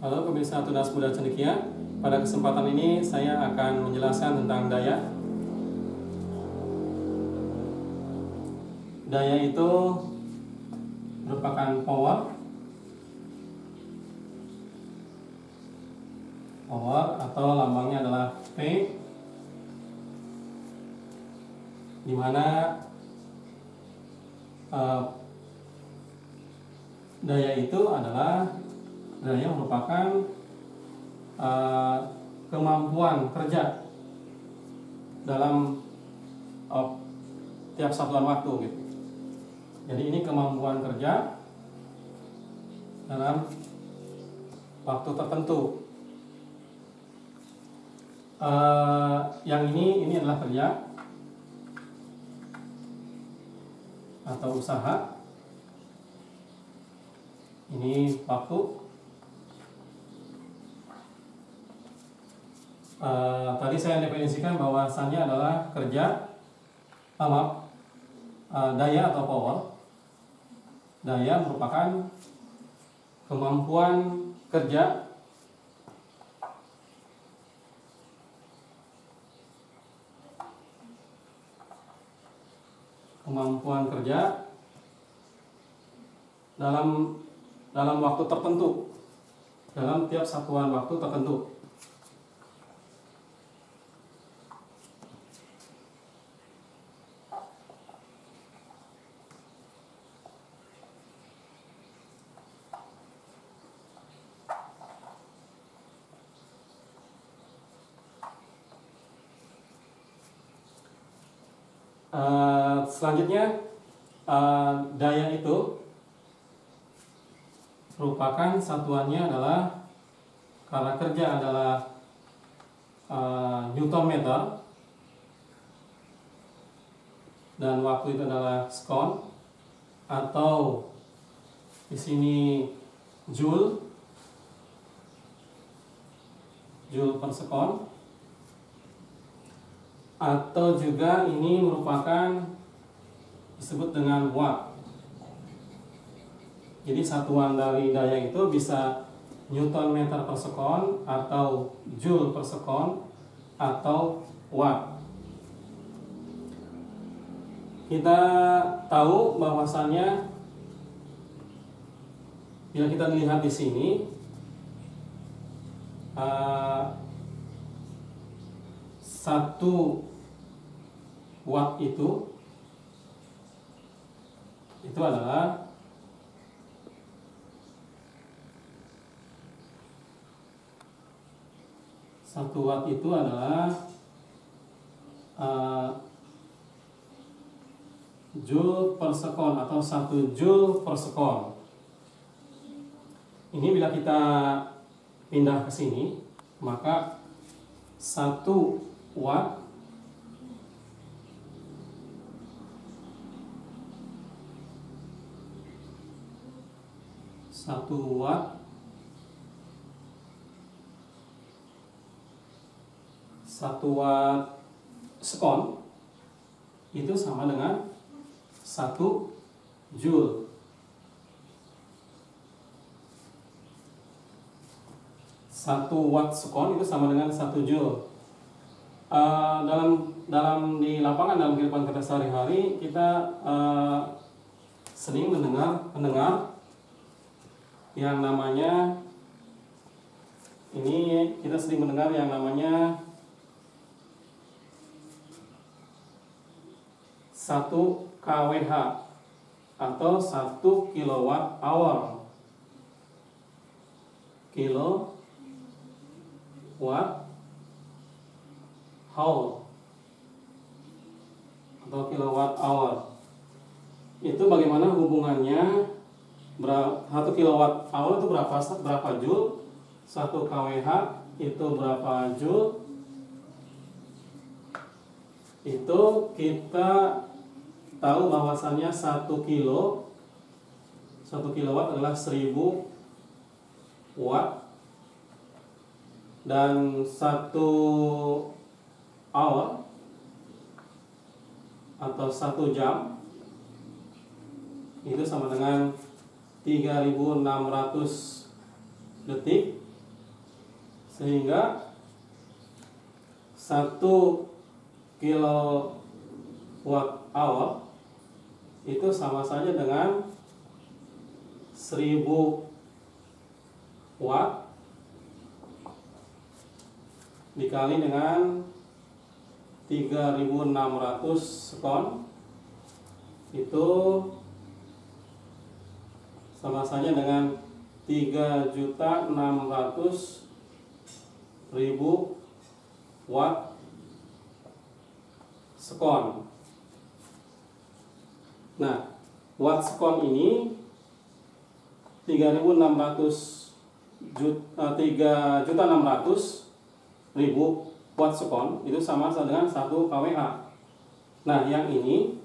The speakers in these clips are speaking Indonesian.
Halo pemirsa Tunas Muda Cendekia. Pada kesempatan ini saya akan menjelaskan tentang daya. Daya itu merupakan power atau lambangnya adalah P, di mana daya itu adalah daya merupakan kemampuan kerja dalam tiap satuan waktu gitu. Jadi ini kemampuan kerja dalam waktu tertentu. Yang ini adalah kerja atau usaha. Ini waktu. Tadi saya definisikan bahwasannya adalah kerja, daya atau power. Daya merupakan kemampuan kerja dalam waktu tertentu, dalam tiap satuan waktu tertentu. Selanjutnya, daya itu merupakan satuannya adalah, karena kerja adalah Newton meter dan waktu itu adalah sekon, atau di sini joule per sekon, atau juga ini merupakan disebut dengan watt. Jadi satuan dari daya itu bisa Newton meter per sekon, atau joule per sekon, atau watt. Kita tahu bahwasannya bila kita lihat di sini, 1 watt itu adalah 1 watt itu adalah joule per sekon, atau 1 joule per sekon. Ini bila kita pindah ke sini, maka 1 watt sekon itu sama dengan 1 joule. 1 watt sekon itu sama dengan 1 joule. Dalam di lapangan, dalam kehidupan kita sehari-hari, kita sering mendengar yang namanya, kita sering mendengar yang namanya 1 kWh atau 1 kilowatt hour. Kilowatt atau kilowatt hour. Itu bagaimana hubungannya? 1 kilowatt hour itu berapa joule? 1 kWh itu berapa joule? Itu kita tahu bahwasannya 1 kilowatt adalah 1000 watt, dan 1 hour atau 1 jam itu sama dengan 3600 detik Sehingga 1 kilowatt hour itu sama saja dengan 1000 watt dikali dengan 3600 sekon, itu sama saja dengan 3.600.000 watt sekon. Nah, watt sekon ini 3.600.000 watt sekon itu sama dengan 1 kWh. Nah, yang ini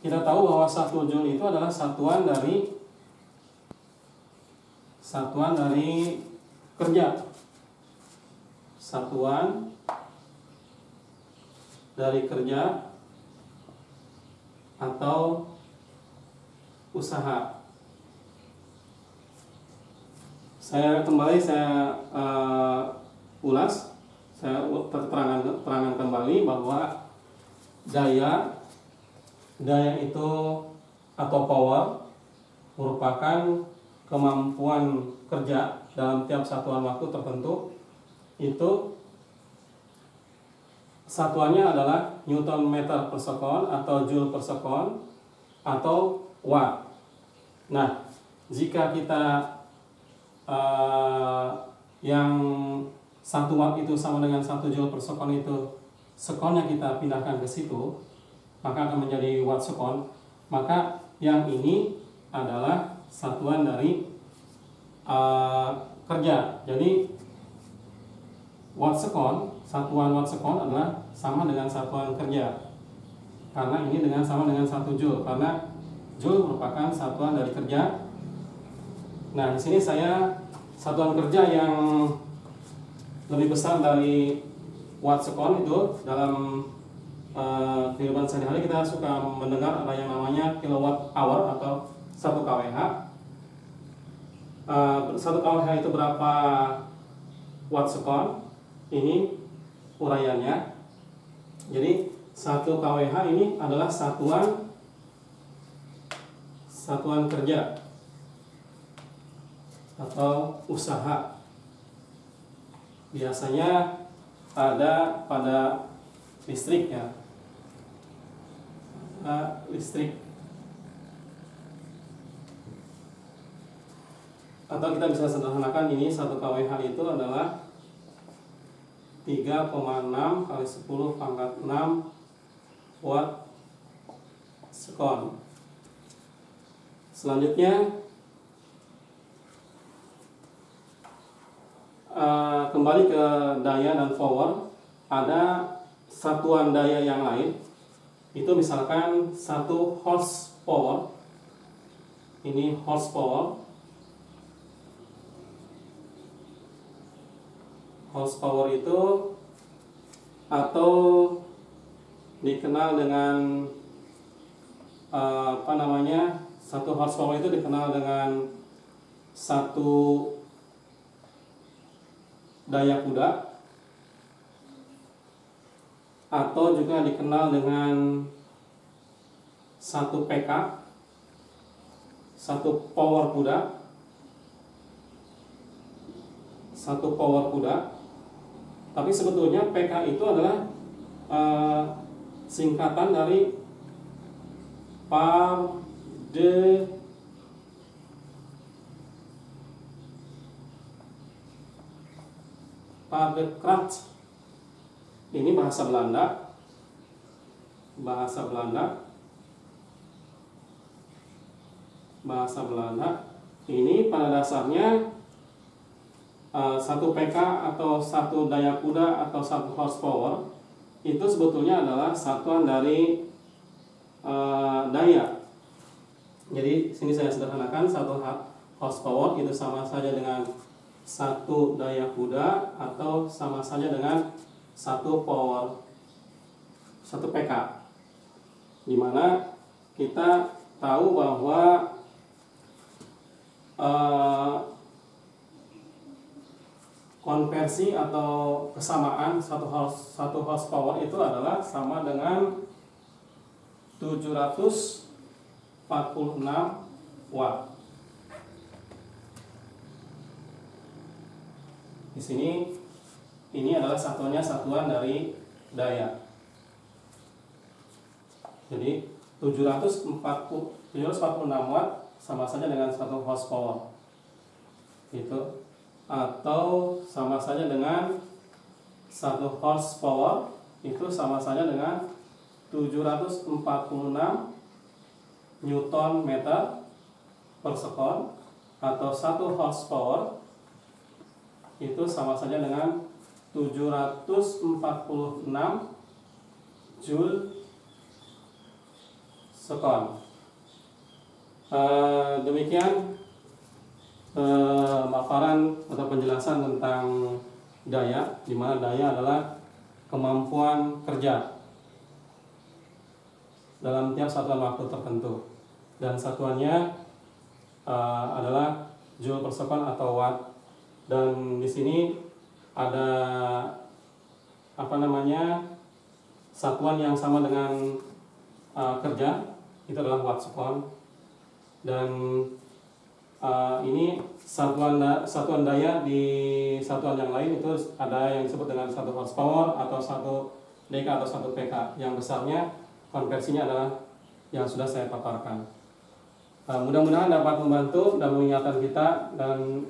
kita tahu bahwa 1 joule itu adalah satuan dari kerja. Satuan dari kerja atau usaha. Saya ulas, saya terangkan kembali bahwa daya itu atau power merupakan kemampuan kerja dalam tiap satuan waktu tertentu. Itu satuannya adalah Newton meter per sekon atau Joule per sekon atau watt. Nah, jika kita yang 1 watt itu sama dengan 1 Joule per sekon, itu sekonnya kita pindahkan ke situ, maka akan menjadi watt sekon. Maka yang ini adalah satuan dari kerja. Jadi watt sekon, satuan watt sekon adalah sama dengan satuan kerja. Karena ini sama dengan 1 Joule, karena Joule merupakan satuan dari kerja. Nah, di sini saya satuan kerja yang lebih besar dari watt sekon itu dalam kehidupan sehari-hari kita suka mendengar ada yang namanya kilowatt hour atau 1 kWh. 1 kWh itu berapa watt sekon? Ini uraiannya. Jadi 1 kWh ini adalah satuan kerja atau usaha. Biasanya ada pada listrik ya. Listrik. Atau kita bisa sederhanakan ini 1 kWh itu adalah 3,6 kali 10 pangkat 6 watt sekon. Selanjutnya kembali ke daya dan power. Ada satuan daya yang lain, itu misalkan 1 horsepower. Ini horsepower. Horsepower itu atau dikenal dengan 1 horsepower itu dikenal dengan 1 daya kuda, atau juga dikenal dengan 1 PK, 1 power kuda, 1 power kuda. Tapi sebetulnya PK itu adalah singkatan dari par de kracht. Ini bahasa Belanda. Ini pada dasarnya 1 PK atau 1 daya kuda atau 1 horsepower itu sebetulnya adalah satuan dari daya. Jadi sini saya sederhanakan, 1 horsepower itu sama saja dengan 1 daya kuda atau sama saja dengan 1 PK. Dimana kita tahu bahwa konversi atau kesamaan satu horsepower itu adalah sama dengan 746 watt. Di sini ini adalah satuan dari daya. Jadi 746 watt sama saja dengan 1 horsepower. Itu atau sama saja dengan 1 horsepower itu sama saja dengan 746 Newton meter per sekon, atau 1 horsepower itu sama saja dengan 746 joule sekon. Demikian paparan atau penjelasan tentang daya, di mana daya adalah kemampuan kerja dalam tiap satuan waktu tertentu, dan satuannya adalah joule per sekon atau watt. Dan di sini ada satuan yang sama dengan kerja, itu adalah watt sekon. Dan ini satuan daya di satuan yang lain itu ada yang disebut dengan 1 horsepower atau 1 dk atau 1 pk. Yang besarnya konversinya adalah yang sudah saya paparkan. Mudah-mudahan dapat membantu dan mengingatkan kita, dan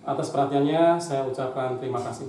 atas perhatiannya saya ucapkan terima kasih.